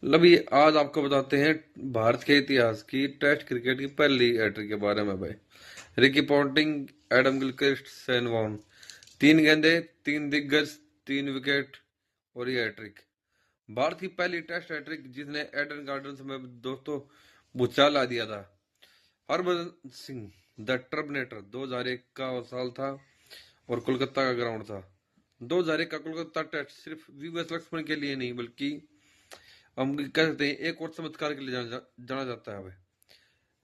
अभी आज आपको बताते हैं भारत के इतिहास की टेस्ट क्रिकेट की पहली हैट्रिक के बारे में भाई। Ricky Ponting, Adam Gilchrist, Shane Warne, 3 गेंदे, 3 दिग्गज, 3 विकेट और ये हैट्रिक। भारत की पहली टेस्ट हैट्रिक जिसने एडन गार्डन्स में दोस्तों भूचाल ला दिया था। हरभजन सिंह द टर्मिनेटर 2001 का वो साल था और कोलकाता का ग्राउंड था। 2001 का कोलकाता टेस्ट सिर्फ वीवीएस लक्ष्मण के लिए नहीं बल्कि हम कह सकते हैं एक और चमत्कार के लिए जाना जाता है भाई।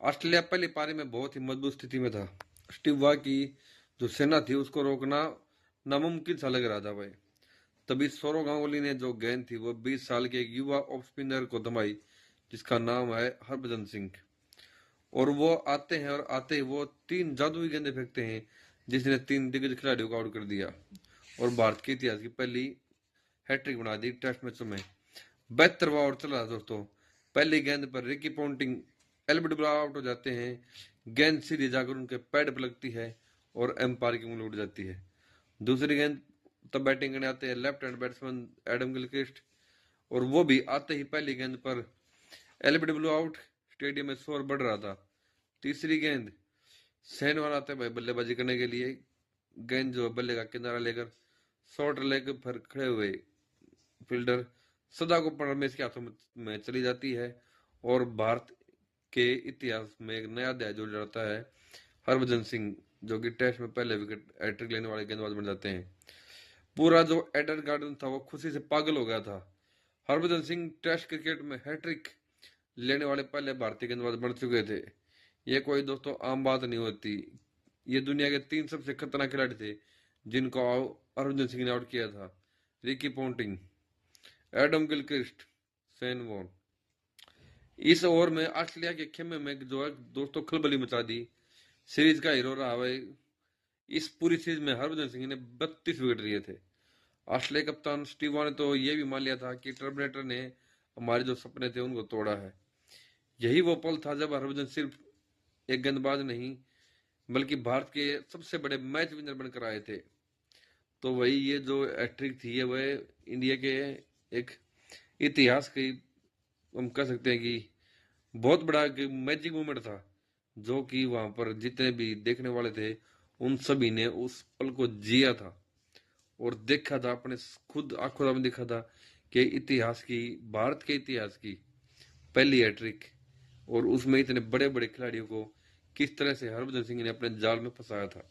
ऑस्ट्रेलिया पहली पारी में बहुत ही मजबूत स्थिति में था। स्टीव वाह की जो सेना थी उसको रोकना नामुमकिन सा लग रहा था भाई। तभी सौरव गांगुली ने जो गेंद थी वो 20 साल के एक युवा ऑफ स्पिनर को थमाई जिसका नाम है हरभजन सिंह। और वो आते हैं और आते ही वो 3 जादुई गेंदे फेंकते हैं जिसने 3 दिग्गज खिलाड़ियों को आउट कर दिया और भारत के इतिहास की पहली हैट्रिक बना दी टेस्ट मैचों में। 72वां ओवर चला दोस्तों। पहली गेंद पर रिकी पॉन्टिंग एलबीडब्ल्यू आउट हो जाते हैं। गेंद सीधी जाकर उनके पैड पर लगती है और एम्पायर की उंगली उड़ जाती है। दूसरी गेंद तब बैटिंग करने आते हैं left hand batsman Adam Gilchrist और वो भी आते ही पहली गेंद पर एलबीडब्ल्यू आउट। स्टेडियम में शोर बढ़ रहा था। तीसरी गेंद सेहवाग आते हैं भाई बल्लेबाजी करने के लिए। गेंद जो बल्ले का किनारा लेकर शॉर्ट लेग पर खड़े हुए फील्डर सदा को परमेश के हाथों में चली जाती है और भारत के इतिहास में एक नया अध्याय जुड़ जाता है। हरभजन सिंह जो कि टेस्ट में पहले विकेट हैट्रिक लेने वाले गेंदबाज बन जाते हैं। पूरा जो एडन गार्डन था वो खुशी से पागल हो गया था। हरभजन सिंह टेस्ट क्रिकेट में हैट्रिक लेने वाले पहले भारतीय गेंदबाज बन चुके थे। ये कोई दोस्तों आम बात नहीं होती। ये दुनिया के 3 सबसे खतरनाक खिलाड़ी थे जिनको हरभजन सिंह ने आउट किया था। Ricky Ponting, Adam Gilchrist, Shane Warne. इस ओवर में ऑस्ट्रेलिया के खेमे में जो है दोस्तों खलबली मचा दी। सीरीज का हीरो रहा भाई। इस पूरी सीरीज में हरभजन सिंह ने 32 विकेट लिए थे। ऑस्ट्रेलिया कप्तान स्टीव वॉ ने तो ये भी मान लिया था कि टर्मिनेटर ने हमारे जो सपने थे उनको तोड़ा है। यही वो पल था जब हरभजन सिर्फ एक गेंदबाज नहीं बल्कि भारत के सबसे बड़े मैच विनर बनकर आए थे। तो वही ये जो हैट्रिक थी ये वह इंडिया के एक इतिहास की हम कह सकते हैं कि बहुत बड़ा मैजिक मोमेंट था जो कि वहां पर जितने भी देखने वाले थे उन सभी ने उस पल को जिया था और देखा था अपने खुद आंखों में देखा था कि इतिहास की भारत के इतिहास की पहली हैट्रिक और उसमें इतने बड़े बड़े खिलाड़ियों को किस तरह से हरभजन सिंह ने अपने जाल में फंसाया था।